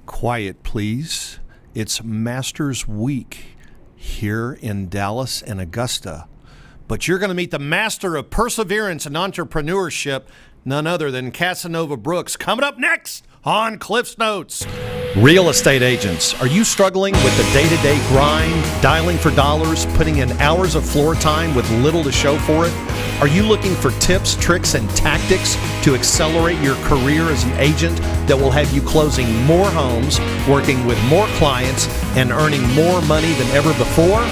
Quiet, please. It's Masters Week here in Dallas and Augusta. But you're going to meet the master of perseverance and entrepreneurship, none other than Casanova Brooks, coming up next on Cliff's Notes. Real estate agents, are you struggling with the day-to-day grind, dialing for dollars, putting in hours of floor time with little to show for it? Are you looking for tips, tricks, and tactics to accelerate your career as an agent that will have you closing more homes, working with more clients, and earning more money than ever before?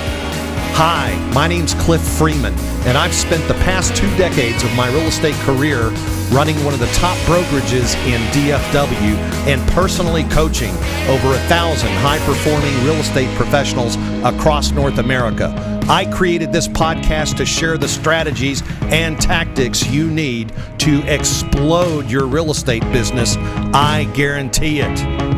Hi, my name's Cliff Freeman, and I've spent the past 2 decades of my real estate career running one of the top brokerages in DFW and personally coaching over 1,000 high-performing real estate professionals across North America. I created this podcast to share the strategies and tactics you need to explode your real estate business. I guarantee it.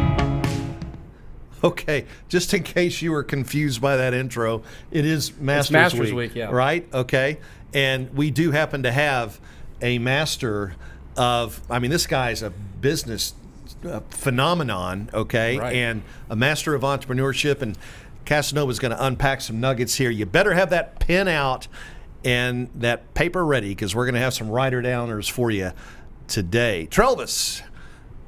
Okay, just in case you were confused by that intro, it is Masters Week, yeah. Right? Okay, and we do happen to have a master of, this guy's a business phenomenon, okay, right, and a master of entrepreneurship, and Casanova's going to unpack some nuggets here. You better have that pen out and that paper ready, because we're going to have some writer-downers for you today. Trelvis,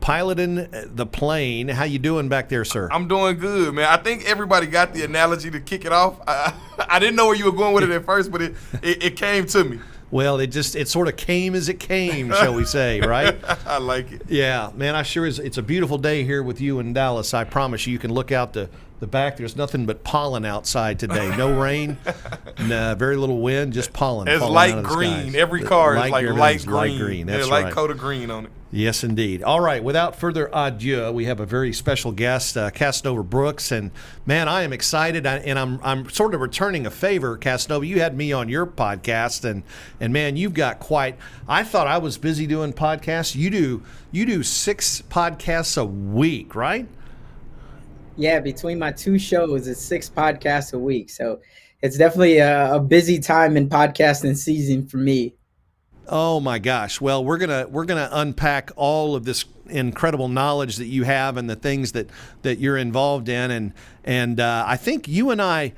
piloting the plane. How you doing back there, sir? I'm doing good, man. I think everybody got the analogy to kick it off. I didn't know where you were going with it at first, but it came to me. Well, it sort of came as it came, shall we say, right? I like it. Yeah, man, I sure is. It's a beautiful day here with you in Dallas. I promise you can look out the back. There's nothing but pollen outside today. No rain, very little wind, just pollen. It's light green. Every car is like light green. Light green, that's light right. coat of green on it. Yes, indeed. All right, without further ado, we have a very special guest, Casanova Brooks, and man, I am excited, and I'm sort of returning a favor, Casanova. You had me on your podcast, and man, you've got quite. I thought I was busy doing podcasts. You do 6 podcasts a week, right? Yeah, between my 2 shows, it's 6 podcasts a week, so it's definitely a busy time in podcasting season for me. Oh my gosh! Well, we're gonna unpack all of this incredible knowledge that you have and the things that you're involved in, and I think you and I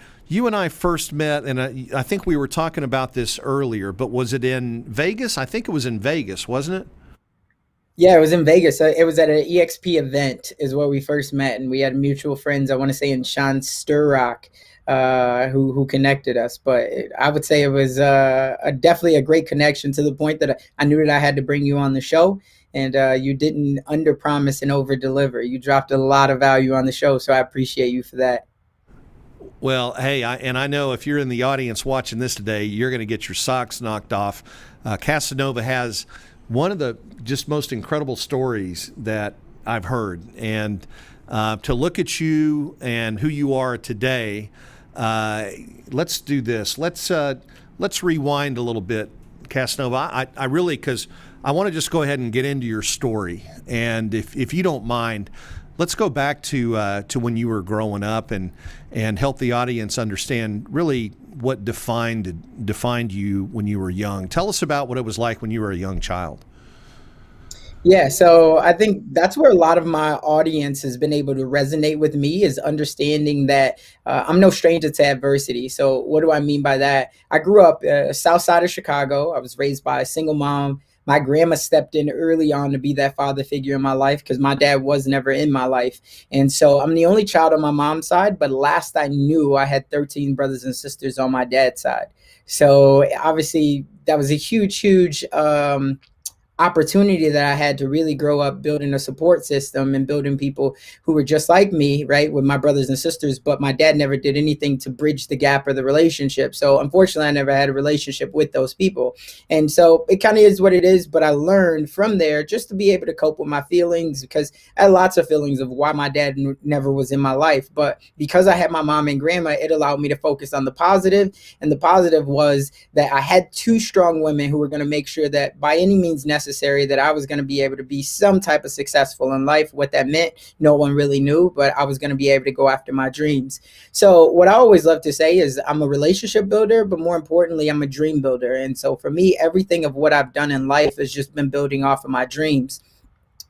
first met, and I think we were talking about this earlier. But was it in Vegas? I think it was in Vegas, wasn't it? Yeah, it was in Vegas. It was at an EXP event is where we first met, and we had mutual friends. I want to say in Sean Sturrock, who connected us. But I would say it was definitely a great connection, to the point that I knew that I had to bring you on the show, and you didn't underpromise and overdeliver. You dropped a lot of value on the show, so I appreciate you for that. Well, hey, I know if you're in the audience watching this today, you're going to get your socks knocked off. Casanova has one of the just most incredible stories that I've heard, and to look at you and who you are today, let's do this. Let's rewind a little bit, Casanova. I really, because I want to just go ahead and get into your story, and if you don't mind, let's go back to when you were growing up and help the audience understand really what defined you when you were young. Tell us about what it was like when you were a young child. Yeah, so I think that's where a lot of my audience has been able to resonate with me, is understanding that I'm no stranger to adversity. So what do I mean by that? I grew up south side of Chicago. I was raised by a single mom. My grandma stepped in early on to be that father figure in my life, because my dad was never in my life. And so I'm the only child on my mom's side, but last I knew, I had 13 brothers and sisters on my dad's side. So obviously that was a huge opportunity that I had to really grow up building a support system and building people who were just like me, right, with my brothers and sisters. But my dad never did anything to bridge the gap or the relationship. So unfortunately, I never had a relationship with those people. And so it kind of is what it is. But I learned from there just to be able to cope with my feelings, because I had lots of feelings of why my dad never was in my life. But because I had my mom and grandma, it allowed me to focus on the positive. And the positive was that I had 2 strong women who were going to make sure that by any means necessary, that I was going to be able to be some type of successful in life. What that meant, no one really knew, but I was going to be able to go after my dreams. So what I always love to say is I'm a relationship builder, but more importantly, I'm a dream builder. And so for me, everything of what I've done in life has just been building off of my dreams.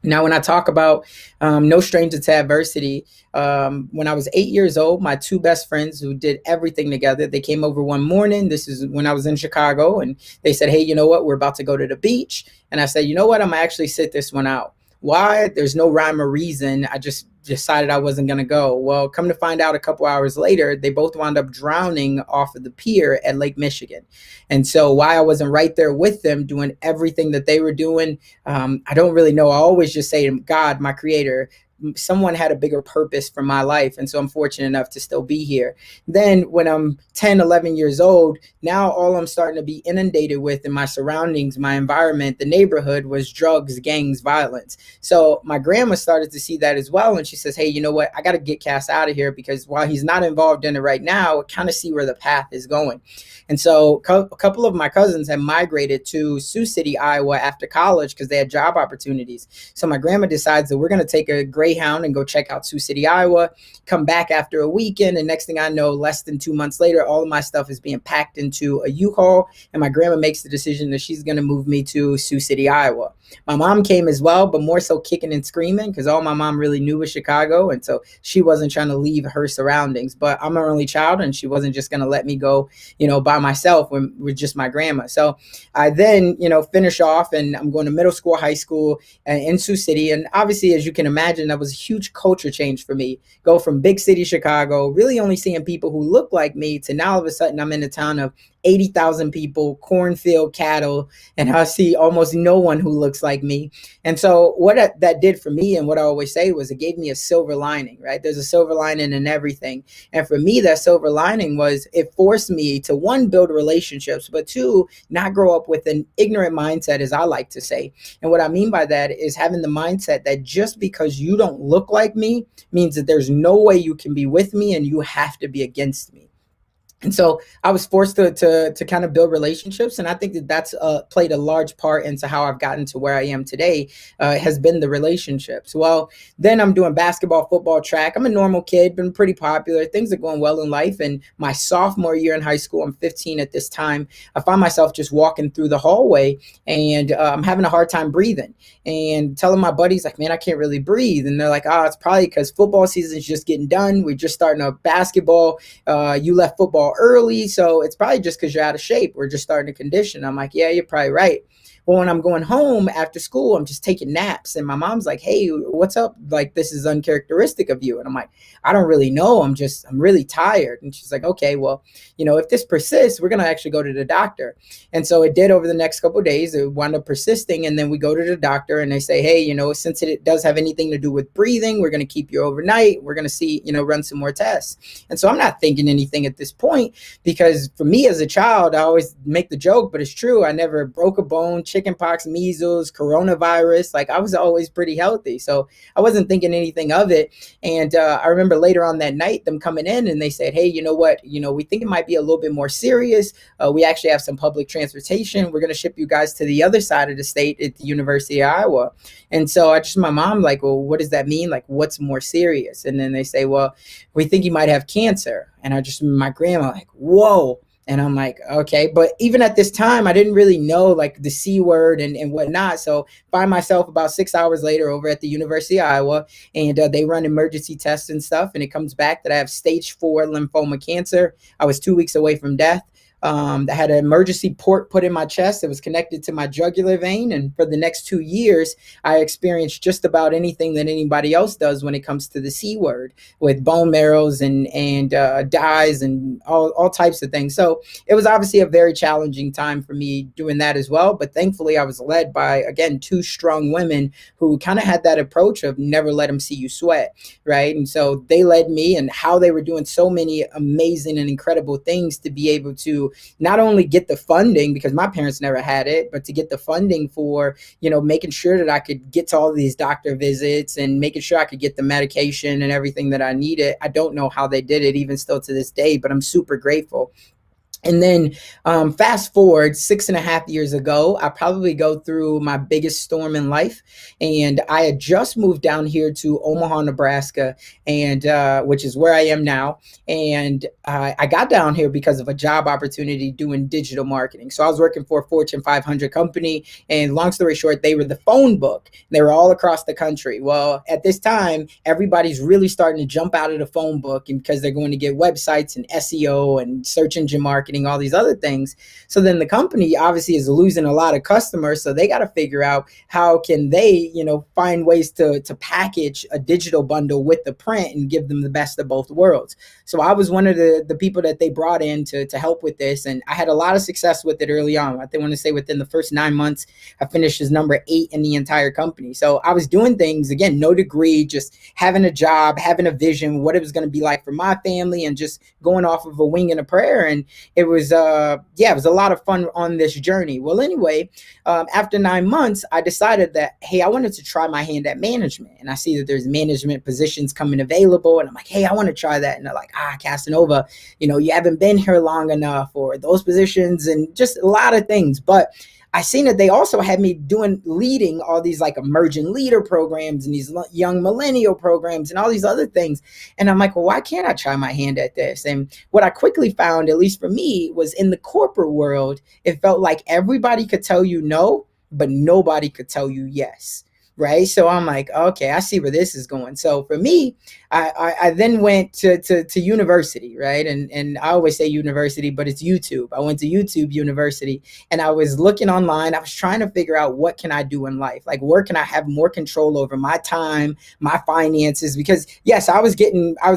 Now, when I talk about no stranger to adversity, when I was 8 years old, my two best friends who did everything together, they came over one morning. This is when I was in Chicago, and they said, hey, you know what? We're about to go to the beach. And I said, you know what? I'm going to actually sit this one out. Why? There's no rhyme or reason. I just decided I wasn't going to go. Well, come to find out a couple hours later, they both wound up drowning off of the pier at Lake Michigan. And so why I wasn't right there with them doing everything that they were doing, I don't really know. I always just say to God, my creator, someone had a bigger purpose for my life. And so I'm fortunate enough to still be here. Then when I'm 10, 11 years old, now all I'm starting to be inundated with in my surroundings, my environment, the neighborhood was drugs, gangs, violence. So my grandma started to see that as well. And she says, hey, you know what? I got to get Cass out of here, because while he's not involved in it right now, I kind of see where the path is going. And so a couple of my cousins had migrated to Sioux City, Iowa after college because they had job opportunities. So my grandma decides that we're going to take a Greyhound and go check out Sioux City, Iowa, come back after a weekend. And next thing I know, less than 2 months later, all of my stuff is being packed into a U-Haul. And my grandma makes the decision that she's going to move me to Sioux City, Iowa. My mom came as well, but more so kicking and screaming, because all my mom really knew was Chicago. And so she wasn't trying to leave her surroundings. But I'm an only child, and she wasn't just going to let me go, by myself with just my grandma. So I then, finish off, and I'm going to middle school, high school in Sioux City. And obviously, as you can imagine, that was a huge culture change for me. Go from big city Chicago, really only seeing people who look like me, to now all of a sudden I'm in a town of 80,000 people, cornfield, cattle, and I see almost no one who looks like me. And so what that did for me, and what I always say, was it gave me a silver lining, right? There's a silver lining in everything. And for me, that silver lining was it forced me to, one, build relationships, but two, not grow up with an ignorant mindset, as I like to say. And what I mean by that is having the mindset that just because you don't look like me means that there's no way you can be with me, and you have to be against me. And so I was forced to kind of build relationships. And I think that that's played a large part into how I've gotten to where I am today, has been the relationships. Well, then I'm doing basketball, football, track. I'm a normal kid, been pretty popular. Things are going well in life. And my sophomore year in high school, I'm 15 at this time, I find myself just walking through the hallway, and I'm having a hard time breathing, and telling my buddies, like, man, I can't really breathe. And they're like, oh, it's probably because football season is just getting done. We're just starting a basketball. You left football early, so it's probably just because you're out of shape. We're just starting to condition. I'm like, yeah, you're probably right. Well, when I'm going home after school, I'm just taking naps, and my mom's like, hey, what's up? Like, this is uncharacteristic of you. And I'm like, I don't really know. I'm really tired. And she's like, okay, well, if this persists, we're going to actually go to the doctor. And so it did over the next couple of days. It wound up persisting. And then we go to the doctor, and they say, hey, since it does have anything to do with breathing, we're going to keep you overnight. We're going to see, run some more tests. And so I'm not thinking anything at this point, because for me as a child, I always make the joke, but it's true. I never broke a bone, chickenpox, measles, coronavirus. Like, I was always pretty healthy. So I wasn't thinking anything of it. And I remember later on that night, them coming in, and they said, hey, you know what? We think it might be a little bit more serious. We actually have some public transportation. We're going to ship you guys to the other side of the state at the University of Iowa. And so my mom, like, well, what does that mean? Like, what's more serious? And then they say, well, we think you might have cancer. And my grandma, like, whoa. And I'm like, okay. But even at this time, I didn't really know, like, the C word and whatnot. So find myself about 6 hours later over at the University of Iowa, and they run emergency tests and stuff. And it comes back that I have stage 4 lymphoma cancer. I was 2 weeks away from death. I had an emergency port put in my chest that was connected to my jugular vein. And for the next 2 years, I experienced just about anything that anybody else does when it comes to the C word, with bone marrows and dyes and all types of things. So it was obviously a very challenging time for me doing that as well. But thankfully, I was led by, again, 2 strong women who kind of had that approach of never let them see you sweat, right? And so they led me, and how they were doing so many amazing and incredible things to be able to not only get the funding, because my parents never had it, but to get the funding for, making sure that I could get to all these doctor visits and making sure I could get the medication and everything that I needed. I don't know how they did it, even still to this day, but I'm super grateful. And then fast forward 6.5 years ago, I probably go through my biggest storm in life. And I had just moved down here to Omaha, Nebraska, and which is where I am now. And I got down here because of a job opportunity doing digital marketing. So I was working for a Fortune 500 company. And long story short, they were the phone book. They were all across the country. Well, at this time, everybody's really starting to jump out of the phone book, and because they're going to get websites and SEO and search engine marketing, all these other things. So then the company obviously is losing a lot of customers. So they got to figure out how can they, find ways to package a digital bundle with the print and give them the best of both worlds. So I was one of the people that they brought in to help with this. And I had a lot of success with it early on. I think I want to say within the first 9 months, I finished as number 8 in the entire company. So I was doing things, again, no degree, just having a job, having a vision, what it was going to be like for my family, and just going off of a wing and a prayer. And it was it was a lot of fun on this journey. Well, anyway, after 9 months, I decided that, hey, I wanted to try my hand at management. And I see that there's management positions coming available. And I'm like, hey, I want to try that. And they're like, Casanova, you haven't been here long enough, or those positions, and just a lot of things. But I seen that they also had me leading all these like emerging leader programs and these young millennial programs and all these other things. And I'm like, well, why can't I try my hand at this? And what I quickly found, at least for me, was in the corporate world, it felt like everybody could tell you no, but nobody could tell you yes. Right. So I'm like, okay, I see where this is going. So for me, I then went to university. Right. And I always say university, but it's YouTube. I went to YouTube University, and I was looking online. I was trying to figure out, what can I do in life? Like, where can I have more control over my time, my finances? Because yes, I was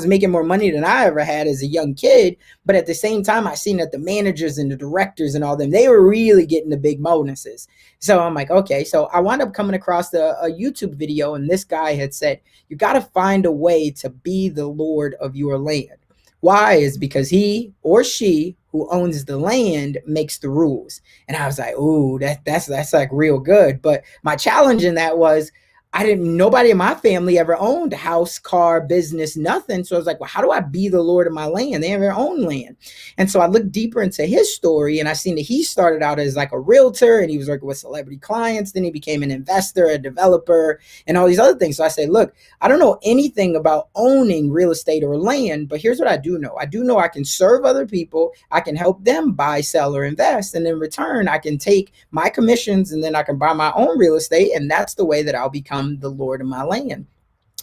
making more money than I ever had as a young kid. But at the same time, I seen that the managers and the directors and all them, they were really getting the big bonuses. So I'm like, okay. So I wound up coming across a YouTube video, and this guy had said, you got to find a way to be the Lord of your land. Why? Is because he or she who owns the land makes the rules. And I was like, ooh, that's like real good. But my challenge in that was, nobody in my family ever owned a house, car, business, nothing. So I was like, well, how do I be the Lord of my land? They have their own land. And so I looked deeper into his story, and I seen that he started out as like a realtor, and he was working with celebrity clients. Then he became an investor, a developer, and all these other things. So I said, look, I don't know anything about owning real estate or land, but here's what I do know. I do know I can serve other people. I can help them buy, sell, or invest. And in return, I can take my commissions, and then I can buy my own real estate. And that's the way that I'll become the Lord of my land.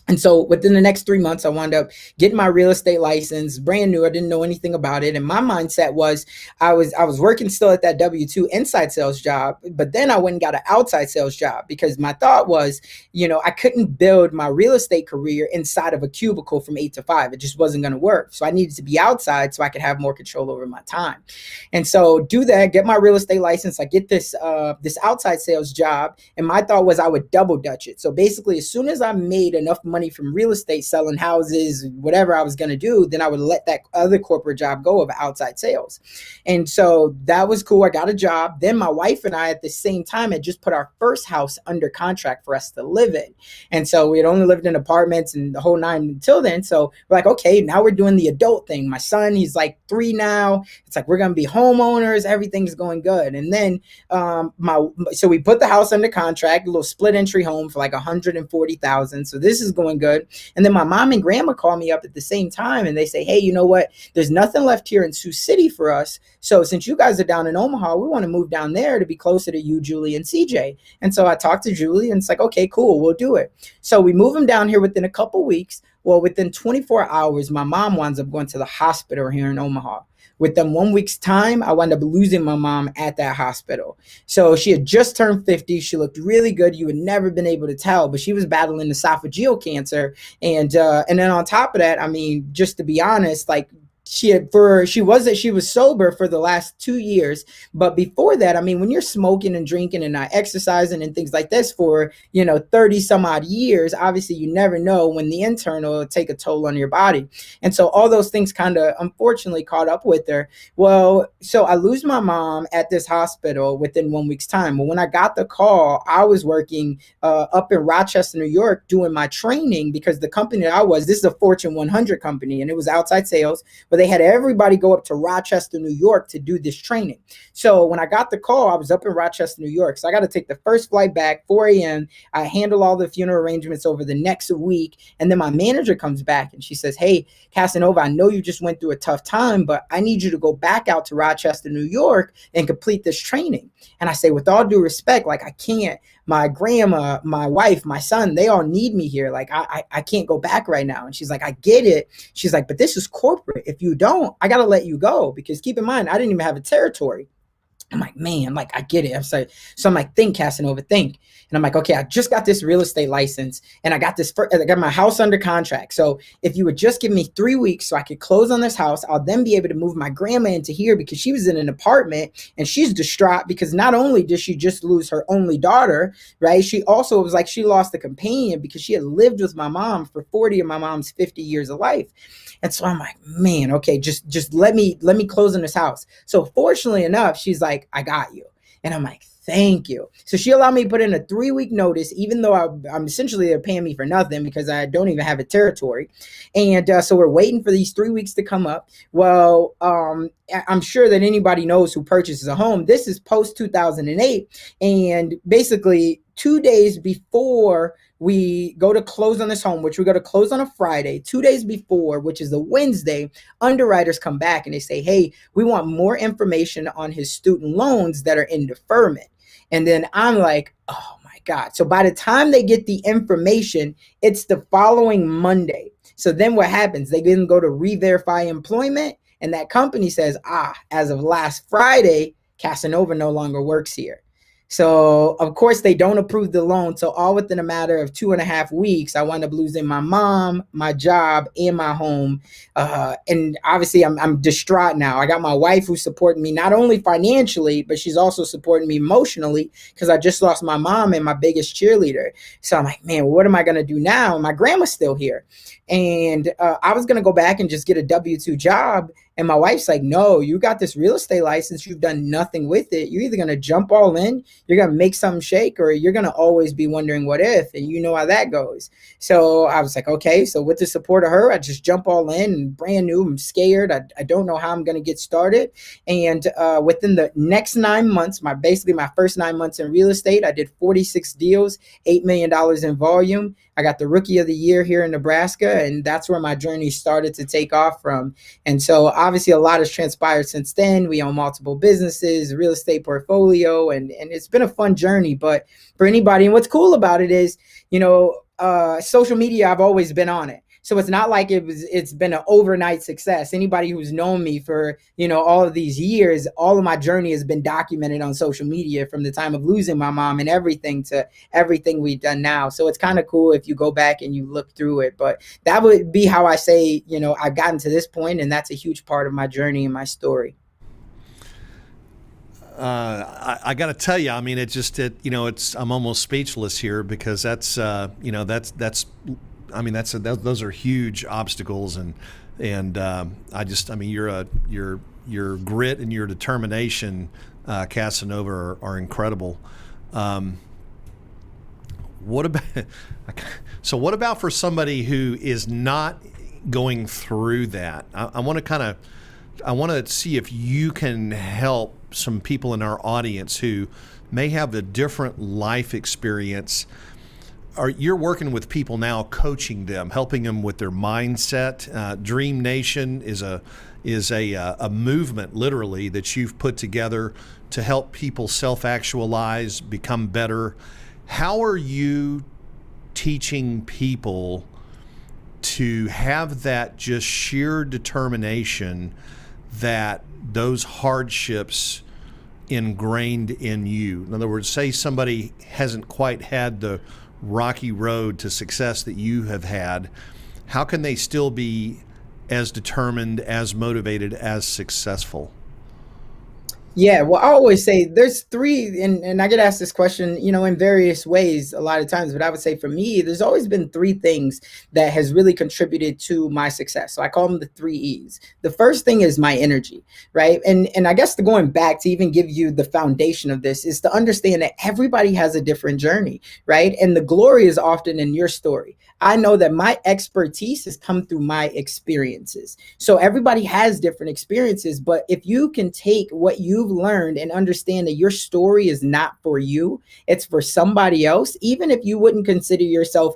And so within the next 3 months, I wound up getting my real estate license, brand new. I didn't know anything about it. And my mindset was, I was working still at that W-2 inside sales job, but then I went and got an outside sales job, because my thought was, I couldn't build my real estate career inside of a cubicle from 8 to 5. It just wasn't going to work. So I needed to be outside so I could have more control over my time. And so do that, get my real estate license. I get this outside sales job. And my thought was I would double dutch it. So basically, as soon as I made enough money from real estate, selling houses, whatever I was going to do, then I would let that other corporate job go of outside sales. And so that was cool. I got a job. Then my wife and I at the same time had just put our first house under contract for us to live in. And so we had only lived in apartments and the whole nine until then. So we're like, okay, now we're doing the adult thing. My son, he's like 3 now. It's like, we're going to be homeowners. Everything's going good. And then so we put the house under contract, a little split entry home for like $140,000. So this is going good. And then my mom and grandma call me up at the same time, and they say, hey, you know what? There's nothing left here in Sioux City for us. So since you guys are down in Omaha, we want to move down there to be closer to you, Julie, and CJ. And so I talked to Julie, and it's like, okay, cool, we'll do it. So we move them down here within a couple weeks. Well, within 24 hours, my mom winds up going to the hospital here in Omaha. Within 1 week's time, I wound up losing my mom at that hospital. So she had just turned 50. She looked really good. You had never been able to tell, but she was battling esophageal cancer. And then on top of that, I mean, just to be honest, like, she was sober for the last 2 years. But before that, I mean, when you're smoking and drinking and not exercising and things like this for, 30 some odd years, obviously you never know when the internal will take a toll on your body. And so all those things kind of unfortunately caught up with her. Well, so I lose my mom at this hospital within 1 week's time. But when I got the call, I was working up in Rochester, New York, doing my training, because the company that this is a Fortune 100 company, and it was outside sales, but Well, they had everybody go up to Rochester, New York to do this training. So when I got the call, I was up in Rochester, New York. So I got to take the first flight back, 4 a.m. I handle all the funeral arrangements over the next week. And then my manager comes back and she says, hey, Casanova, I know you just went through a tough time, but I need you to go back out to Rochester, New York and complete this training. And I say, with all due respect, like, I can't. My grandma, my wife, my son, they all need me here. Like, I can't go back right now. And she's like, I get it. She's like, but this is corporate. If you don't, I got to let you go, because keep in mind, I didn't even have a territory. I'm like, man, like, I get it. So I'm like, think, Casanova, think. And I'm like, okay, I just got this real estate license and I got my house under contract. So if you would just give me 3 weeks so I could close on this house, I'll then be able to move my grandma into here, because she was in an apartment and she's distraught because not only did she just lose her only daughter, right? She also, it was like she lost a companion because she had lived with my mom for 40 of my mom's 50 years of life. And so I'm like, man, okay, just let me close on this house. So fortunately enough, she's like, I got you. And I'm like, thank you. So she allowed me to put in a 3-week notice, even though I'm essentially, they're paying me for nothing because I don't even have a territory. And so we're waiting for these 3 weeks to come up. Well, I'm sure that anybody knows who purchases a home. This is post 2008. And basically 2 days before we go to close on this home, which we go to close on a Friday, 2 days before, which is the Wednesday, underwriters come back and they say, hey, we want more information on his student loans that are in deferment. And then I'm like, oh my God. So by the time they get the information, it's the following Monday. So then what happens? They then go to re-verify employment, and that company says, as of last Friday, Casanova no longer works here. So of course they don't approve the loan. So all within a matter of 2.5 weeks, I wound up losing my mom, my job, and my home. And obviously I'm distraught now. I got my wife who's supporting me not only financially, but she's also supporting me emotionally, because I just lost my mom and my biggest cheerleader. So I'm like, man, what am I going to do now? My grandma's still here. And I was going to go back and just get a W-2 job. And my wife's like, no, you got this real estate license. You've done nothing with it. You're either going to jump all in, you're going to make something shake, or you're going to always be wondering what if, and you know how that goes. So I was like, okay, so with the support of her, I just jump all in, and brand new. I'm scared. I don't know how I'm going to get started. And within the next 9 months, my first 9 months in real estate, I did 46 deals, $8 million in volume. I got the Rookie of the Year here in Nebraska, and that's where my journey started to take off from. And so obviously a lot has transpired since then. We own multiple businesses, real estate portfolio, and it's been a fun journey. But for anybody, and what's cool about it is, social media, I've always been on it. So it's not like it's been an overnight success. Anybody who's known me for, all of these years, all of my journey has been documented on social media, from the time of losing my mom and everything to everything we've done now. So it's kind of cool if you go back and you look through it. But that would be how I say, I've gotten to this point, and that's a huge part of my journey and my story. I got to tell you, I mean, I'm almost speechless here, because those are huge obstacles, and your grit and your determination, Casanova, are incredible. What about for somebody who is not going through that? I want to see if you can help some people in our audience who may have a different life experience. You're working with people now, coaching them, helping them with their mindset. Dream Nation is a movement, literally, that you've put together to help people self-actualize, become better. How are you teaching people to have that just sheer determination that those hardships ingrained in you? In other words, say somebody hasn't quite had the rocky road to success that you have had, how can they still be as determined, as motivated, as successful? Yeah, well, I always say there's three, and I get asked this question, in various ways a lot of times, but I would say for me, there's always been three things that has really contributed to my success. So I call them the three E's. The first thing is my energy, right? And I guess going back to even give you the foundation of this is to understand that everybody has a different journey, right? And the glory is often in your story. I know that my expertise has come through my experiences. So everybody has different experiences, but if you can take what you've learned and understand that your story is not for you, it's for somebody else, even if you wouldn't consider yourself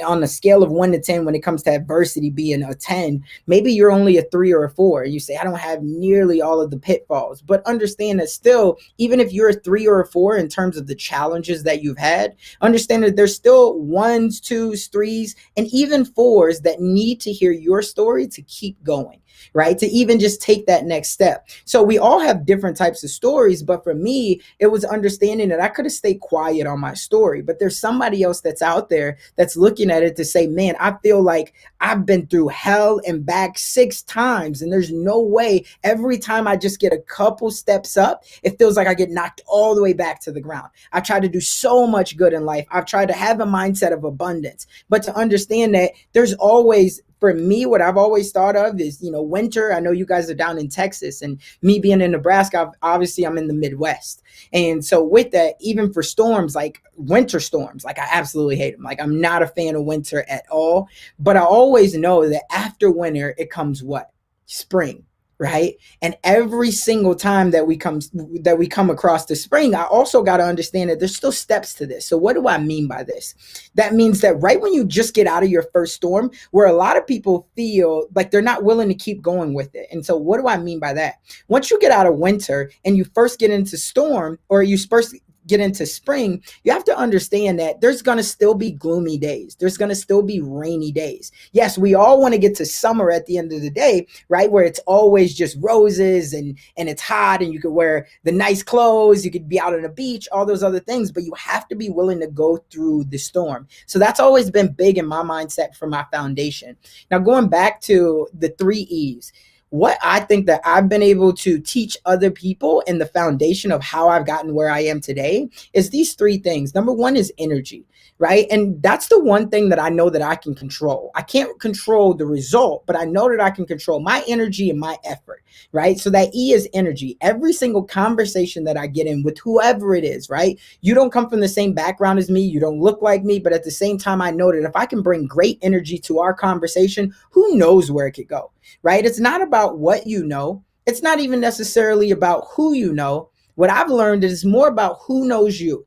on a scale of 1 to 10 when it comes to adversity being a 10, maybe you're only a 3 or a 4. And you say, I don't have nearly all of the pitfalls, but understand that still, even if you're a 3 or a 4 in terms of the challenges that you've had, understand that there's still 1s, 2s, 3s, and even 4s that need to hear your story to keep going, right? To even just take that next step. So we all have different types of stories, but for me, it was understanding that I could have stayed quiet on my story, but there's somebody else that's out there that's looking at it to say, man, I feel like I've been through hell and back 6 times, and there's no way every time I just get a couple steps up, it feels like I get knocked all the way back to the ground. I try to do so much good in life. I've tried to have a mindset of abundance, but to understand that there's always, for me, what I've always thought of is, winter. I know you guys are down in Texas, and me being in Nebraska, obviously I'm in the Midwest. And so with that, even for storms, like winter storms, like I absolutely hate them. Like I'm not a fan of winter at all, but I always know that after winter, it comes what? Spring. Right. And every single time that we come across the spring, I also got to understand that there's still steps to this. So what do I mean by this? That means that right when you just get out of your first storm, where a lot of people feel like they're not willing to keep going with it. And so what do I mean by that? Once you get out of winter and you first get into storm, or you first get into spring, you have to understand that there's going to still be gloomy days. There's going to still be rainy days. Yes, we all want to get to summer at the end of the day, right? Where it's always just roses and it's hot and you could wear the nice clothes. You could be out on the beach, all those other things, but you have to be willing to go through the storm. So that's always been big in my mindset for my foundation. Now, going back to the 3 E's, what I think that I've been able to teach other people in the foundation of how I've gotten where I am today is these 3 things. Number 1 is energy, right? And that's the one thing that I know that I can control. I can't control the result, but I know that I can control my energy and my effort, right? So that E is energy. Every single conversation that I get in with whoever it is, right? You don't come from the same background as me. You don't look like me, but at the same time, I know that if I can bring great energy to our conversation, who knows where it could go, right? It's not about what you know. It's not even necessarily about who you know. What I've learned is more about who knows you,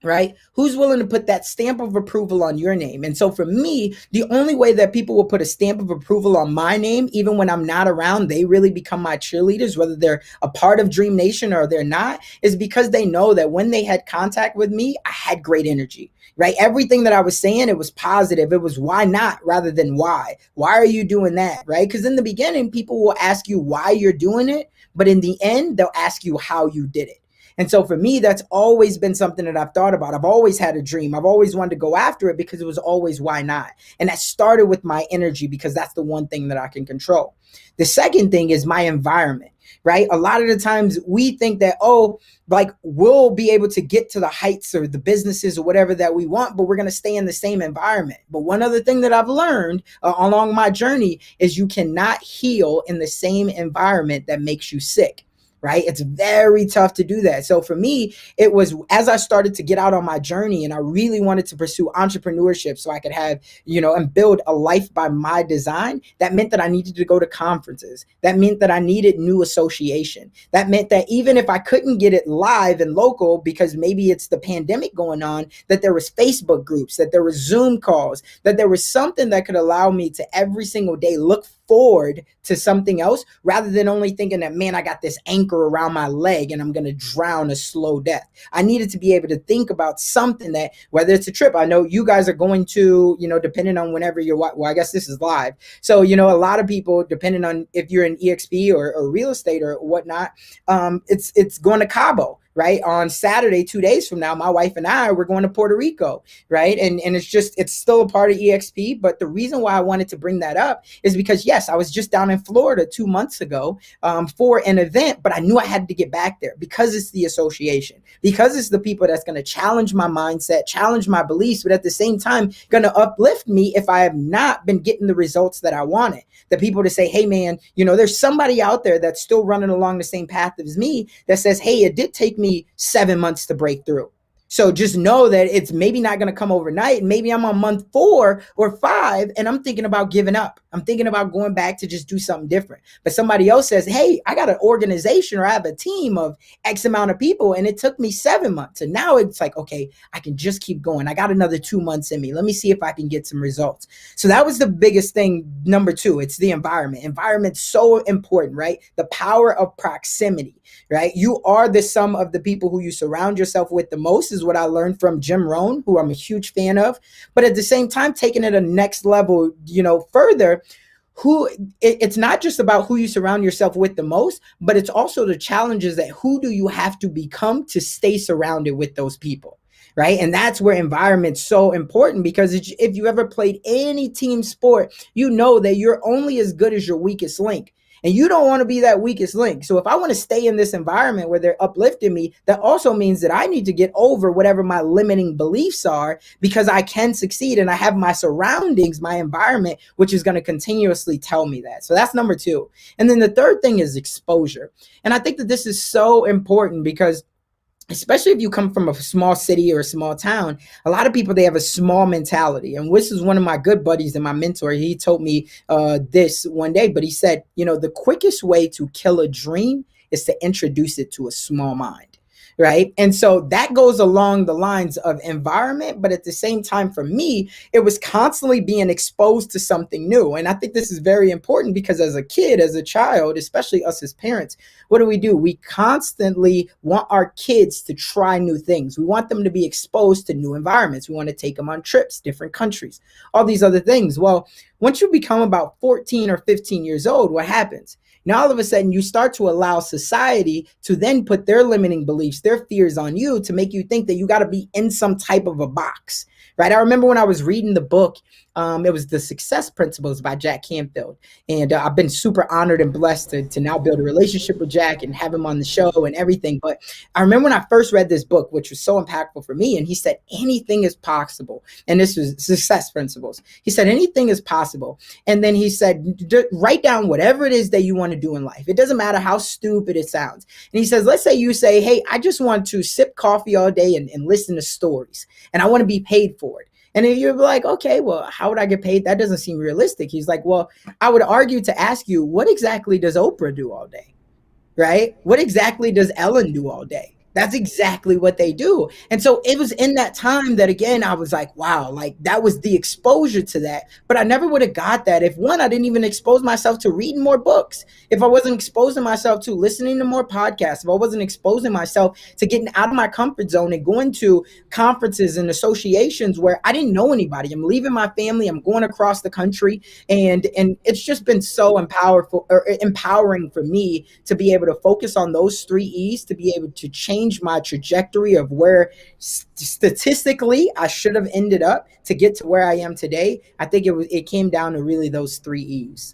right? Who's willing to put that stamp of approval on your name? And so for me, the only way that people will put a stamp of approval on my name, even when I'm not around, they really become my cheerleaders, whether they're a part of Dream Nation or they're not, is because they know that when they had contact with me, I had great energy, right? Everything that I was saying, it was positive. It was why not rather than why. Why are you doing that, right? Because in the beginning, people will ask you why you're doing it, but in the end, they'll ask you how you did it. And so for me, that's always been something that I've thought about. I've always had a dream. I've always wanted to go after it because it was always why not. And that started with my energy because that's the one thing that I can control. The second thing is my environment, right? A lot of the times we think that, we'll be able to get to the heights or the businesses or whatever that we want, but we're going to stay in the same environment. But one other thing that I've learned along my journey is you cannot heal in the same environment that makes you sick. Right? It's very tough to do that. So for me, it was as I started to get out on my journey and I really wanted to pursue entrepreneurship so I could have, and build a life by my design. That meant that I needed to go to conferences. That meant that I needed new association. That meant that even if I couldn't get it live and local because maybe it's the pandemic going on, that there was Facebook groups, that there was Zoom calls, that there was something that could allow me to every single day look forward to something else rather than only thinking that, man, I got this anchor around my leg and I'm going to drown a slow death. I needed to be able to think about something that, whether it's a trip, I know you guys are going to, depending on whenever you're, well, I guess this is live. So, a lot of people, depending on if you're in EXP or real estate or whatnot, it's going to Cabo. right? On Saturday, 2 days from now, my wife and I, we're going to Puerto Rico, right? And it's still a part of EXP. But the reason why I wanted to bring that up is because, yes, I was just down in Florida 2 months ago for an event, but I knew I had to get back there because it's the association, because it's the people that's going to challenge my mindset, challenge my beliefs, but at the same time, going to uplift me if I have not been getting the results that I wanted. The people to say, hey, man, there's somebody out there that's still running along the same path as me that says, hey, it did take me 7 months to break through. So just know that it's maybe not going to come overnight. And maybe I'm on month 4 or 5 and I'm thinking about giving up. I'm thinking about going back to just do something different. But somebody else says, hey, I got an organization or I have a team of X amount of people and it took me 7 months. And now it's like, okay, I can just keep going. I got another 2 months in me. Let me see if I can get some results. So that was the biggest thing. Number 2, it's the environment. Environment's so important, right? The power of proximity, right? You are the sum of the people who you surround yourself with the most, is what I learned from Jim Rohn, who I'm a huge fan of. But at the same time, taking it a next level, further, it's not just about who you surround yourself with the most, but it's also the challenges that who do you have to become to stay surrounded with those people, right? And that's where environment's so important, because if you ever played any team sport, you know that you're only as good as your weakest link. And you don't want to be that weakest link. So if I want to stay in this environment where they're uplifting me, that also means that I need to get over whatever my limiting beliefs are, because I can succeed and I have my surroundings, my environment, which is going to continuously tell me that. So that's number 2. And then the third thing is exposure. And I think that this is so important because especially if you come from a small city or a small town, a lot of people, they have a small mentality. And this is one of my good buddies and my mentor. He told me this one day, but he said, the quickest way to kill a dream is to introduce it to a small mind. Right. And so that goes along the lines of environment. But at the same time, for me, it was constantly being exposed to something new. And I think this is very important because as a kid, as a child, especially us as parents, what do? We constantly want our kids to try new things. We want them to be exposed to new environments. We want to take them on trips, different countries, all these other things. Well, once you become about 14 or 15 years old, what happens? Now, all of a sudden, you start to allow society to then put their limiting beliefs, their fears on you to make you think that you got to be in some type of a box, right? I remember when I was reading the book, it was The Success Principles by Jack Canfield. And I've been super honored and blessed to now build a relationship with Jack and have him on the show and everything. But I remember when I first read this book, which was so impactful for me, and he said, anything is possible. And this was Success Principles. He said, anything is possible. And then he said, write down whatever it is that you want to do in life. It doesn't matter how stupid it sounds. And he says, let's say you say, hey, I just want to sip coffee all day and listen to stories, and I want to be paid for it. And if you're like, okay, well, how would I get paid? That doesn't seem realistic. He's like, well, I would argue to ask you, what exactly does Oprah do all day? Right? What exactly does Ellen do all day? That's exactly what they do. And so it was in that time that, again, I was like, wow, like that was the exposure to that. But I never would have got that if, one, I didn't even expose myself to reading more books. If I wasn't exposing myself to listening to more podcasts, if I wasn't exposing myself to getting out of my comfort zone and going to conferences and associations where I didn't know anybody. I'm leaving my family. I'm going across the country. And it's just been so empowering for me to be able to focus on those 3 E's, to be able to change my trajectory of where statistically I should have ended up to get to where I am today. I think it came down to really those 3 E's.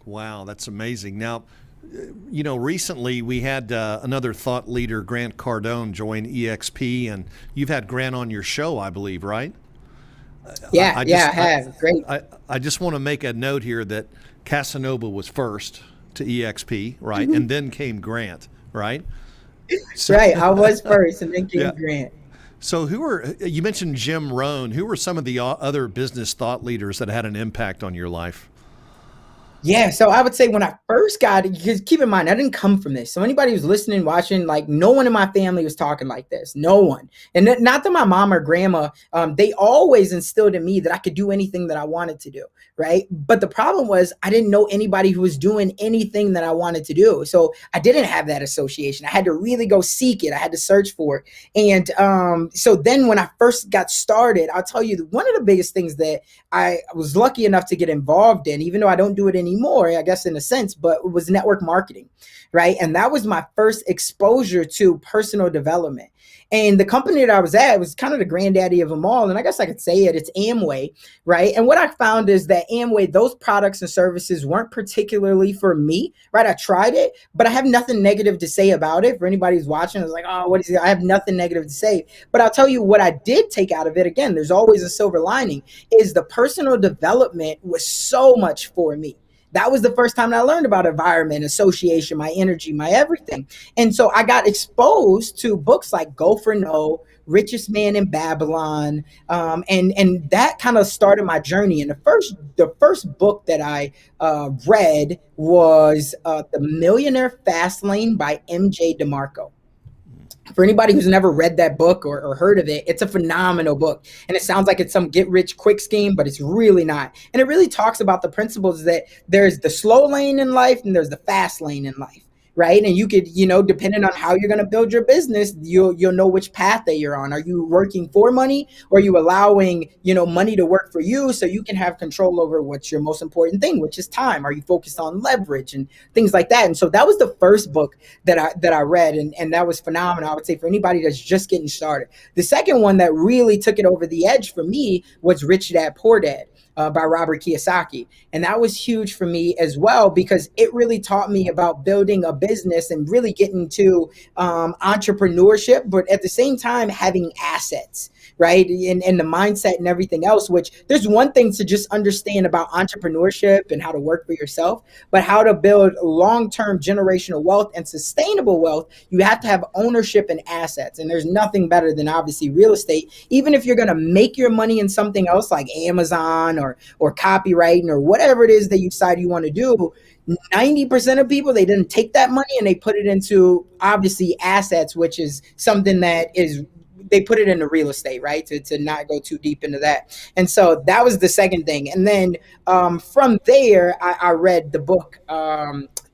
Wow, that's amazing. Now, recently we had another thought leader, Grant Cardone, join EXP, and you've had Grant on your show, I believe, right? Yeah, I have. Great. I just want to make a note here that Casanova was first to EXP, right? Mm-hmm. And then came Grant, right? So, right, I was first, and then came Grant. So you mentioned Jim Rohn. Who were some of the other business thought leaders that had an impact on your life? Yeah, so I would say when I first got it, because keep in mind, I didn't come from this. So anybody who's listening, watching, like no one in my family was talking like this. No one. And not that my mom or grandma, they always instilled in me that I could do anything that I wanted to do, right? But the problem was I didn't know anybody who was doing anything that I wanted to do. So I didn't have that association. I had to really go seek it. I had to search for it. And so then when I first got started, I'll tell you, one of the biggest things that I was lucky enough to get involved in, even though I don't do it anymore, anymore, I guess, in a sense, but it was network marketing, right? And that was my first exposure to personal development. And the company that I was at was kind of the granddaddy of them all. And I guess I could say it, it's Amway, right? And what I found is that Amway, those products and services weren't particularly for me, right? I tried it, but I have nothing negative to say about it. For anybody who's watching, it's like, oh, what is it? I have nothing negative to say. But I'll tell you what I did take out of it. Again, there's always a silver lining, is the personal development was so much for me. That was the first time that I learned about environment, association, my energy, my everything. And so I got exposed to books like Go for No, Richest Man in Babylon, and that kind of started my journey. And the first book that I read was The Millionaire Fast Lane by M.J. DeMarco. For anybody who's never read that book or heard of it, it's a phenomenal book. And it sounds like it's some get rich quick scheme, but it's really not. And it really talks about the principles that there's the slow lane in life and there's the fast lane in life. Right. And you could, depending on how you're going to build your business, you'll know which path that you're on. Are you working for money, or are you allowing, money to work for you so you can have control over what's your most important thing, which is time? Are you focused on leverage and things like that? And so that was the first book that I read. And that was phenomenal, I would say, for anybody that's just getting started. The second one that really took it over the edge for me was Rich Dad Poor Dad. By Robert Kiyosaki. And that was huge for me as well, because it really taught me about building a business and really getting to entrepreneurship, but at the same time having assets, right? And the mindset and everything else, which there's one thing to just understand about entrepreneurship and how to work for yourself, but how to build long-term generational wealth and sustainable wealth, you have to have ownership and assets. And there's nothing better than obviously real estate. Even if you're going to make your money in something else like Amazon or copywriting or whatever it is that you decide you want to do, 90% of people, they didn't take that money and they put it into obviously assets, which is something that is, they put it into real estate, right? To not go too deep into that. And so that was the second thing. And then from there, I read the book,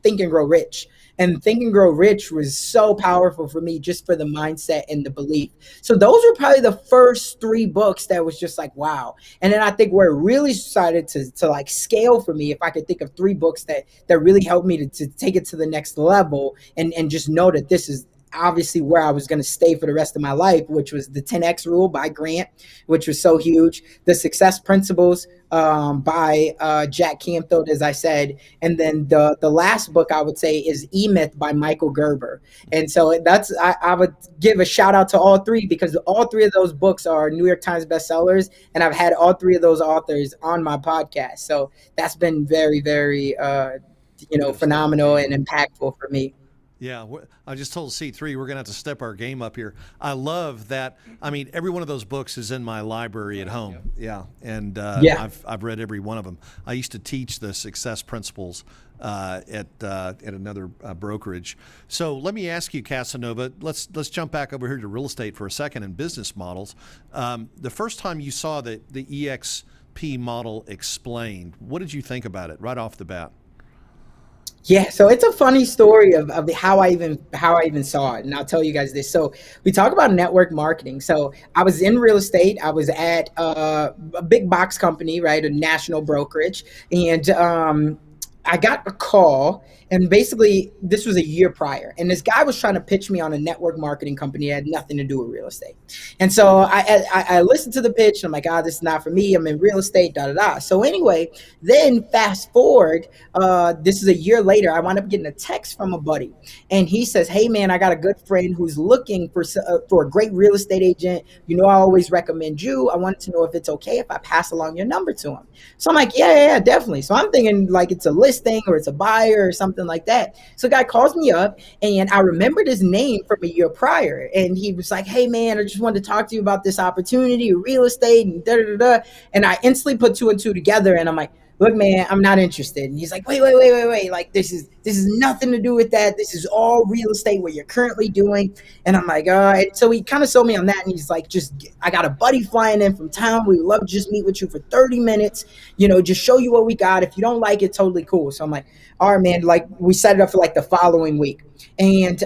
Think and Grow Rich. And Think and Grow Rich was so powerful for me, just for the mindset and the belief. So those were probably the first three books that was just like, wow. And then I think where it really started to like scale for me, if I could think of three books that really helped me to take it to the next level and just know that this is obviously where I was going to stay for the rest of my life, which was the 10X Rule by Grant, which was so huge. The Success Principles by Jack Canfield, as I said. And then the last book I would say is E-Myth by Michael Gerber. And so that's, I would give a shout out to all three, because all three of those books are New York Times bestsellers. And I've had all three of those authors on my podcast. So that's been very, very, phenomenal and impactful for me. Yeah, I just told C3 we're going to have to step our game up here. I love that. I mean, every one of those books is in my library at home. Yeah, and I've read every one of them. I used to teach the Success Principles at another brokerage. So let me ask you, Casanova. Let's jump back over here to real estate for a second and business models. The first time you saw the EXP model explained, what did you think about it right off the bat? Yeah, so it's a funny story of how I even saw it, and I'll tell you guys this. So we talk about network marketing. So I was in real estate. I was at a big box company, right, a national brokerage, and I got a call, and basically this was a year prior, and this guy was trying to pitch me on a network marketing company that had nothing to do with real estate. And so I listened to the pitch, and I'm like, this is not for me. I'm in real estate, da-da-da. So anyway, then fast forward, this is a year later, I wound up getting a text from a buddy, and he says, hey man, I got a good friend who's looking for a great real estate agent. I always recommend you. I wanted to know if it's okay if I pass along your number to him. So I'm like, yeah, definitely. So I'm thinking like it's a listing or it's a buyer or something like that. So the guy calls me up, and I remembered his name from a year prior. And he was like, hey man, I just wanted to talk to you about this opportunity of real estate and da-da-da-da. And I instantly put two and two together, and I'm like, look, man, I'm not interested. And he's like, wait. Like, this is nothing to do with that. This is all real estate, what you're currently doing. And I'm like, all right. So he kind of sold me on that. And he's like, I got a buddy flying in from town. We would love to just meet with you for 30 minutes, just show you what we got. If you don't like it, totally cool. So I'm like, all right, man, like we set it up for like the following week. And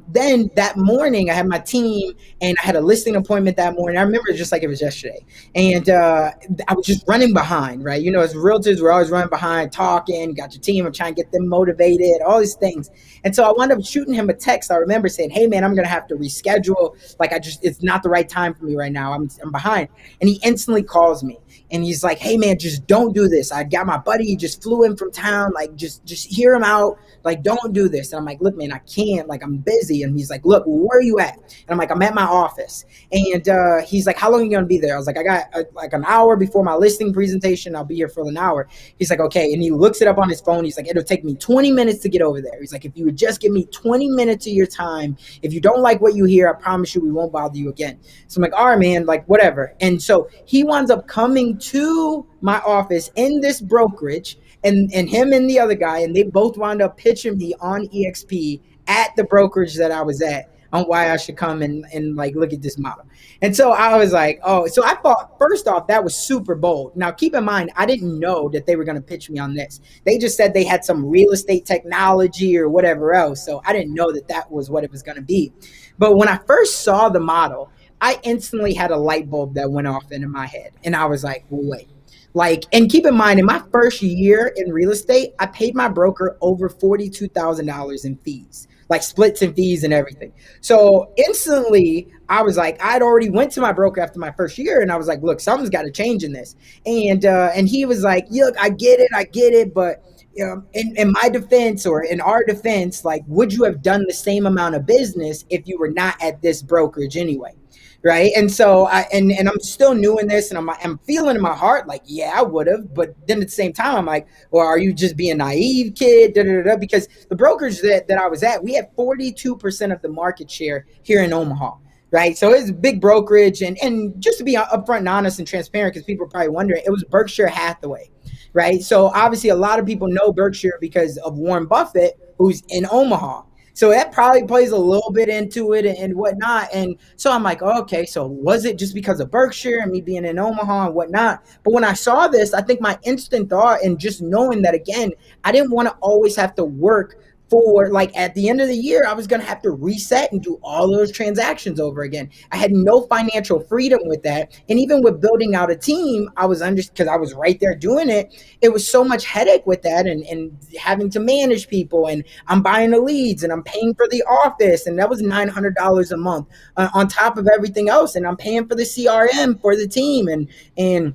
then that morning I had my team, and I had a listing appointment that morning. I remember it just like it was yesterday. And I was just running behind, right? It's real realtors were always running behind, talking, got your team, I'm trying to get them motivated, all these things. And so I wound up shooting him a text. I remember saying, hey man, I'm going to have to reschedule. Like it's not the right time for me right now. I'm behind. And he instantly calls me and he's like, hey man, just don't do this. I got my buddy, he just flew in from town. Like just hear him out. Like, don't do this. And I'm like, look, man, I can't, like, I'm busy. And he's like, look, where are you at? And I'm like, I'm at my office. And he's like, how long are you going to be there? I was like, I got like an hour before my listing presentation. I'll be here for an hour. He's like, okay. And he looks it up on his phone. He's like, it'll take me 20 minutes to get over there. He's like, if you would just give me 20 minutes of your time, if you don't like what you hear, I promise you we won't bother you again. So I'm like, all right, man, like whatever. And so he winds up coming to my office in this brokerage, and him and the other guy, and they both wound up pitching me on EXP at the brokerage that I was at on why I should come and like look at this model. And so I was like, oh, so I thought, first off, that was super bold. Now keep in mind, I didn't know that they were going to pitch me on this. They just said they had some real estate technology or whatever else. So I didn't know that that was what it was going to be. But when I first saw the model, I instantly had a light bulb that went off into my head. And I was like, well, wait. Like, and keep in mind, in my first year in real estate, I paid my broker over $42,000 in fees, like splits and fees and everything. So instantly, I was like, I'd already went to my broker after my first year, and I was like, look, something's got to change in this. And he was like, look, I get it, but in my defense or in our defense, like, would you have done the same amount of business if you were not at this brokerage anyway? Right. And so and I'm still new in this, and I'm feeling in my heart like, yeah, I would have. But then at the same time, I'm like, well, are you just being naive, kid? Because the brokerage that I was at, we had 42% of the market share here in Omaha. Right. So it's a big brokerage. And just to be upfront and honest and transparent, because people are probably wondering, it was Berkshire Hathaway. Right. So obviously a lot of people know Berkshire because of Warren Buffett, who's in Omaha. So that probably plays a little bit into it and whatnot. And so I'm like, oh, okay, so was it just because of Berkshire and me being in Omaha and whatnot? But when I saw this, I think my instant thought, and just knowing that, again, I didn't want to always have to work for, like, at the end of the year, I was going to have to reset and do all those transactions over again. I had no financial freedom with that. And even with building out a team, I was because I was right there doing it. It was so much headache with that and having to manage people, and I'm buying the leads and I'm paying for the office. And that was $900 a month on top of everything else. And I'm paying for the CRM for the team and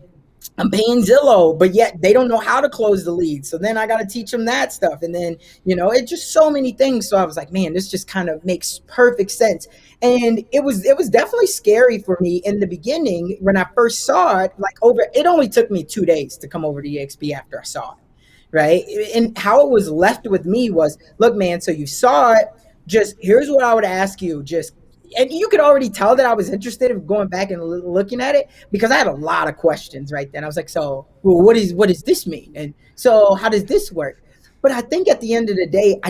I'm paying Zillow, but yet they don't know how to close the leads. So then I got to teach them that stuff. And then, it's just so many things. So I was like, man, this just kind of makes perfect sense. And it was definitely scary for me in the beginning when I first saw it. It only took me 2 days to come over to EXP after I saw it. Right. And how it was left with me was, look, man, so you saw it. Just here's what I would ask you. And you could already tell that I was interested in going back and looking at it, because I had a lot of questions right then. I was like, so, well, what does this mean? And so how does this work? But I think at the end of the day,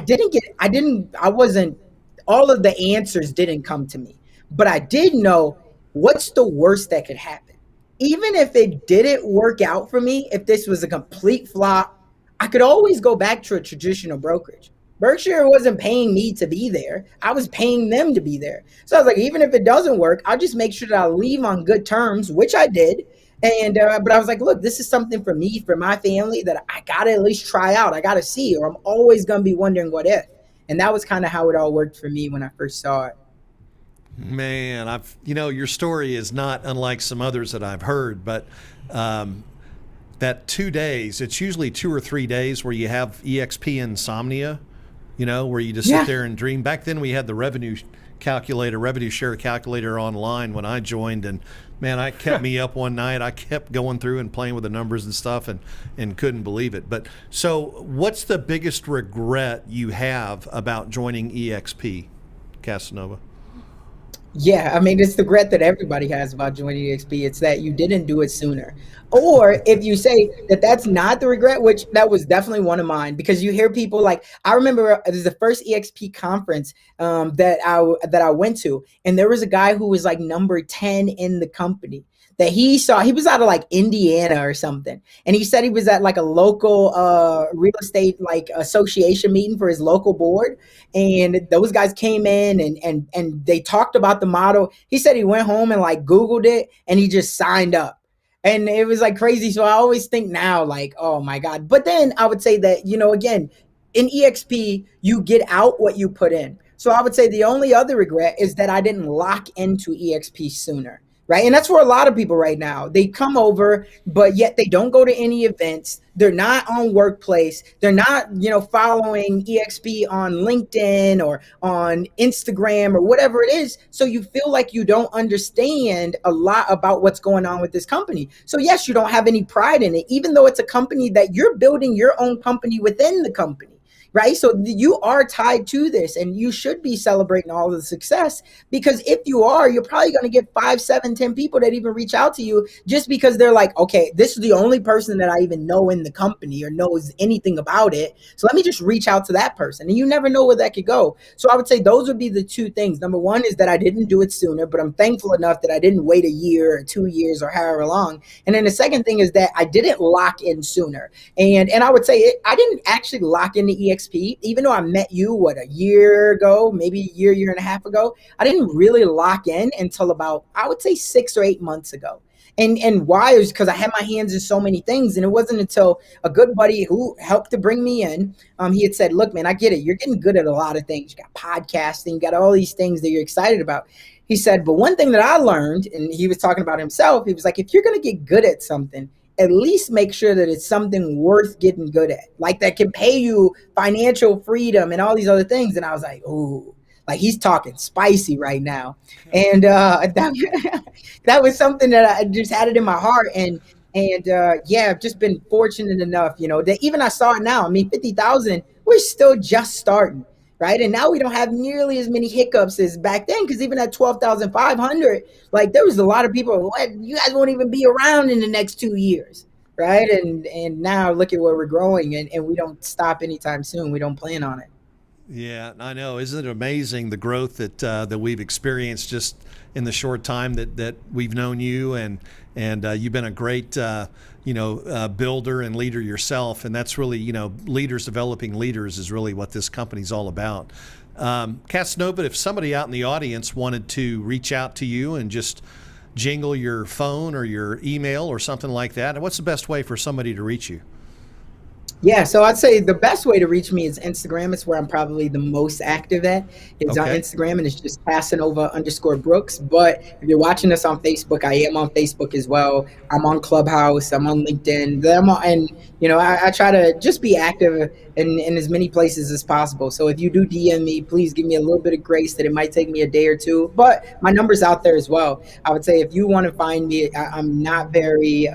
all of the answers didn't come to me, but I did know what's the worst that could happen. Even if it didn't work out for me, if this was a complete flop, I could always go back to a traditional brokerage. Berkshire wasn't paying me to be there. I was paying them to be there. So I was like, even if it doesn't work, I'll just make sure that I leave on good terms, which I did. And but I was like, look, this is something for me, for my family, that I got to at least try out. I got to see, or I'm always going to be wondering what if. And that was kind of how it all worked for me when I first saw it. Man, your story is not unlike some others that I've heard, but that 2 days, it's usually 2 or 3 days where you have EXP insomnia. Where you just sit there and dream. Back then we had the revenue share calculator online when I joined, and man, I kept me up one night. I kept going through and playing with the numbers and stuff and couldn't believe it. But so what's the biggest regret you have about joining EXP, Casanova? Yeah, I mean, it's the regret that everybody has about joining EXP. It's that you didn't do it sooner. Or if you say that that's not the regret, which that was definitely one of mine, because you hear people like, I remember it was the first EXP conference that I went to, and there was a guy who was like number 10 in the company that he saw. He was out of like Indiana or something, and he said he was at like a local real estate like association meeting for his local board, and those guys came in and they talked about the model. He said he went home and like Googled it, and he just signed up. And it was like crazy. So I always think now, like, oh my God. But then I would say that, again, in EXP, you get out what you put in. So I would say the only other regret is that I didn't lock into EXP sooner. Right. And that's for a lot of people right now. They come over, but yet they don't go to any events. They're not on Workplace. They're not, following EXP on LinkedIn or on Instagram or whatever it is. So you feel like you don't understand a lot about what's going on with this company. So yes, you don't have any pride in it, even though it's a company that you're building your own company within the company. Right. So you are tied to this, and you should be celebrating all the success, because if you are, you're probably going to get 5, 7, 10 people that even reach out to you just because they're like, okay, this is the only person that I even know in the company or knows anything about it. So let me just reach out to that person. And you never know where that could go. So I would say those would be the two things. Number one is that I didn't do it sooner, but I'm thankful enough that I didn't wait a year or 2 years or however long. And then the second thing is that I didn't lock in sooner. And I would say I didn't actually lock into EXP. Even though I met you, a year ago, maybe a year and a half ago, I didn't really lock in until about, I would say 6 or 8 months ago. And why is because I had my hands in so many things. And it wasn't until a good buddy who helped to bring me in, he had said, look, man, I get it. You're getting good at a lot of things. You got podcasting, you got all these things that you're excited about. He said, but one thing that I learned, and he was talking about himself, he was like, if you're going to get good at something, at least make sure that it's something worth getting good at, like that can pay you financial freedom and all these other things. And I was like, ooh, like he's talking spicy right now. And that was something that I just had it in my heart. And yeah, I've just been fortunate enough, that even I saw it now. I mean, 50,000, we're still just starting. Right. And now we don't have nearly as many hiccups as back then, because even at 12,500, like there was a lot of people, what, you guys won't even be around in the next 2 years. Right. And now look at where we're growing, and we don't stop anytime soon. We don't plan on it. Yeah, I know. Isn't it amazing the growth that we've experienced just in the short time that we've known you, and you've been a great builder and leader yourself, and that's really leaders developing leaders is really what this company's all about. Casanova, if somebody out in the audience wanted to reach out to you and just jingle your phone or your email or something like that, what's the best way for somebody to reach you? Yeah, so I'd say the best way to reach me is Instagram. It's where I'm probably the most active at. It's on Instagram, and it's just Casanova_Brooks. But if you're watching us on Facebook, I am on Facebook as well. I'm on Clubhouse. I'm on LinkedIn. I try to just be active in as many places as possible. So if you do DM me, please give me a little bit of grace that it might take me a day or two. But my number's out there as well. I would say if you want to find me, I'm not very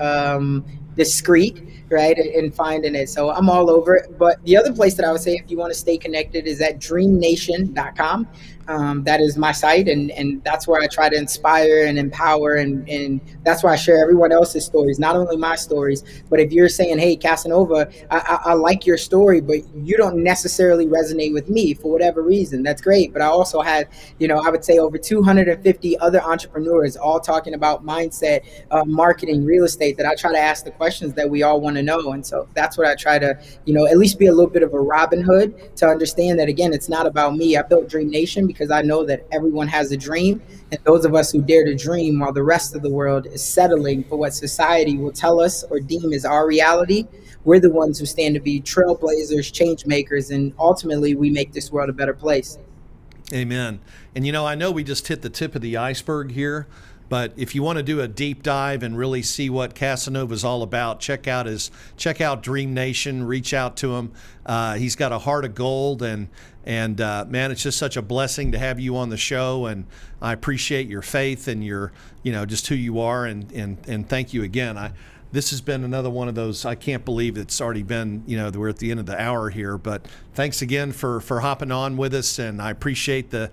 discreet, right, in finding it. So I'm all over it. But the other place that I would say if you want to stay connected is at dreamnation.com. That is my site, and that's where I try to inspire and empower, and that's where I share everyone else's stories, not only my stories. But if you're saying, hey, Casanova, I like your story, but you don't necessarily resonate with me for whatever reason, that's great. But I also have, I would say over 250 other entrepreneurs all talking about mindset, marketing, real estate, that I try to ask the questions that we all want to know. And so that's what I try to, at least be a little bit of a Robin Hood to understand that, again, it's not about me. I built Dream Nation because I know that everyone has a dream, and those of us who dare to dream while the rest of the world is settling for what society will tell us or deem as our reality, we're the ones who stand to be trailblazers, change makers, and ultimately we make this world a better place. Amen. And I know we just hit the tip of the iceberg here, but if you want to do a deep dive and really see what Casanova is all about, check out Dream Nation. Reach out to him. He's got a heart of gold, and man, it's just such a blessing to have you on the show. And I appreciate your faith and your just who you are, and thank you again. This has been another one of those. I can't believe it's already been we're at the end of the hour here. But thanks again for hopping on with us, and I appreciate the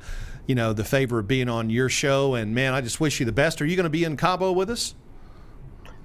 favor of being on your show. And man, I just wish you the best. Are you going to be in Cabo with us?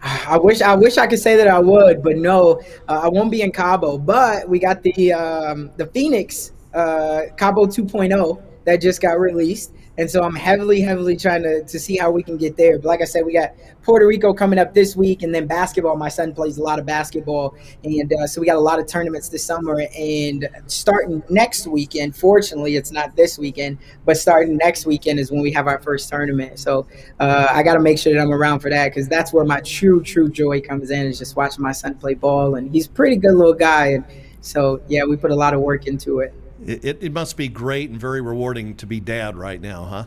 I wish I could say that I would, but no, I won't be in Cabo. But we got the Phoenix Cabo 2.0 that just got released. And so I'm heavily trying to see how we can get there. But like I said, we got Puerto Rico coming up this week, and then basketball. My son plays a lot of basketball, and so we got a lot of tournaments this summer. And starting next weekend, fortunately, it's not this weekend, but starting next weekend is when we have our first tournament. So I got to make sure that I'm around for that, because that's where my true joy comes in, is just watching my son play ball. And he's a pretty good little guy, and so yeah, we put a lot of work into it. It must be great and very rewarding to be dad right now, huh?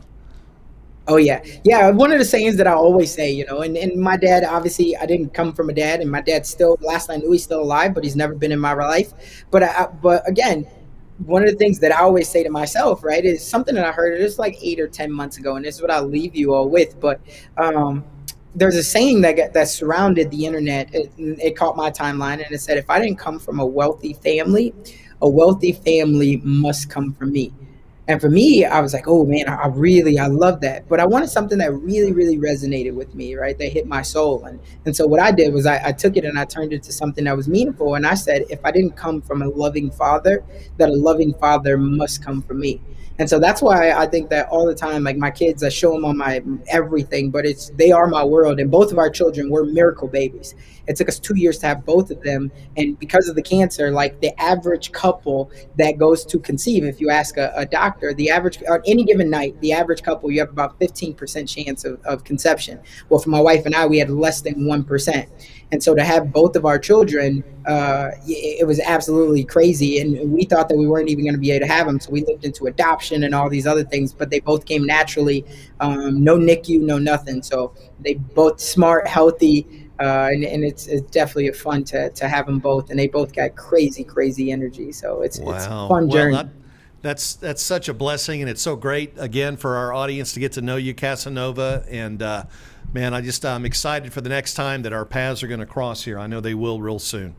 Oh yeah. Yeah. One of the sayings that I always say, you know, and my dad, obviously I didn't come from a dad, and my dad's still, last I knew, he's still alive, but he's never been in my life. But again, one of the things that I always say to myself, right, is something that I heard, it was like 8 or 10 months ago. And this is what I'll leave you all with. But, there's a saying that surrounded the internet. It caught my timeline, and it said, if I didn't come from a wealthy family must come from me. And for me, I was like, oh man, I love that. But I wanted something that really resonated with me, right? That hit my soul. And so what I did was I took it and I turned it to something that was meaningful. And I said, if I didn't come from a loving father, that a loving father must come from me. And so that's why I think that all the time, like my kids, I show them on my everything, but they are my world. And both of our children were miracle babies. It took us 2 years to have both of them. And because of the cancer, like the average couple that goes to conceive, if you ask a doctor, the average, on any given night, the average couple, you have about 15% chance of conception. Well, for my wife and I, we had less than 1%. And so to have both of our children, it was absolutely crazy. And we thought that we weren't even going to be able to have them. So we looked into adoption and all these other things, but they both came naturally. No NICU, no nothing. So they both smart, healthy, and it's definitely fun to have them both. And they both got crazy energy. So it's a fun journey. Well, that's such a blessing, and it's so great, again, for our audience to get to know you, Casanova. And man, I'm excited for the next time that our paths are going to cross here. I know they will real soon.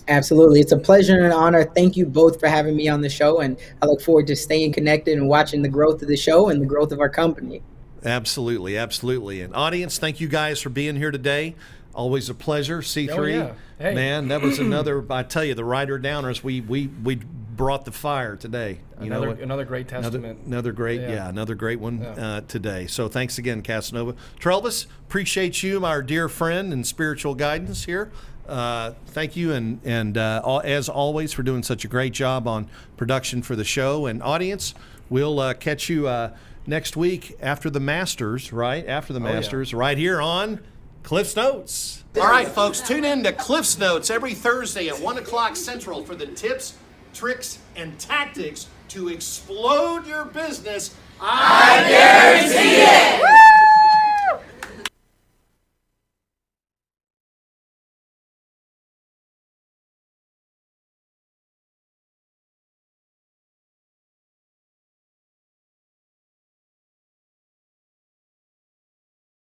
Absolutely. It's a pleasure and an honor. Thank you both for having me on the show. And I look forward to staying connected and watching the growth of the show and the growth of our company. Absolutely. And audience, thank you guys for being here today. Always a pleasure. C3, oh, yeah. Hey. Man, that was another, I tell you, the Rider Downers, we brought the fire today. Another great testament. Another great one today. So thanks again, Casanova. Trelvis, appreciate you, our dear friend and spiritual guidance here. Thank you, and as always, for doing such a great job on production for the show. And audience, we'll catch you next week after the Masters, right? After the Masters, right here on Cliff's Notes. All right, folks, tune in to Cliff's Notes every Thursday at 1 o'clock Central for the tips, tricks, and tactics to explode your business. I guarantee it!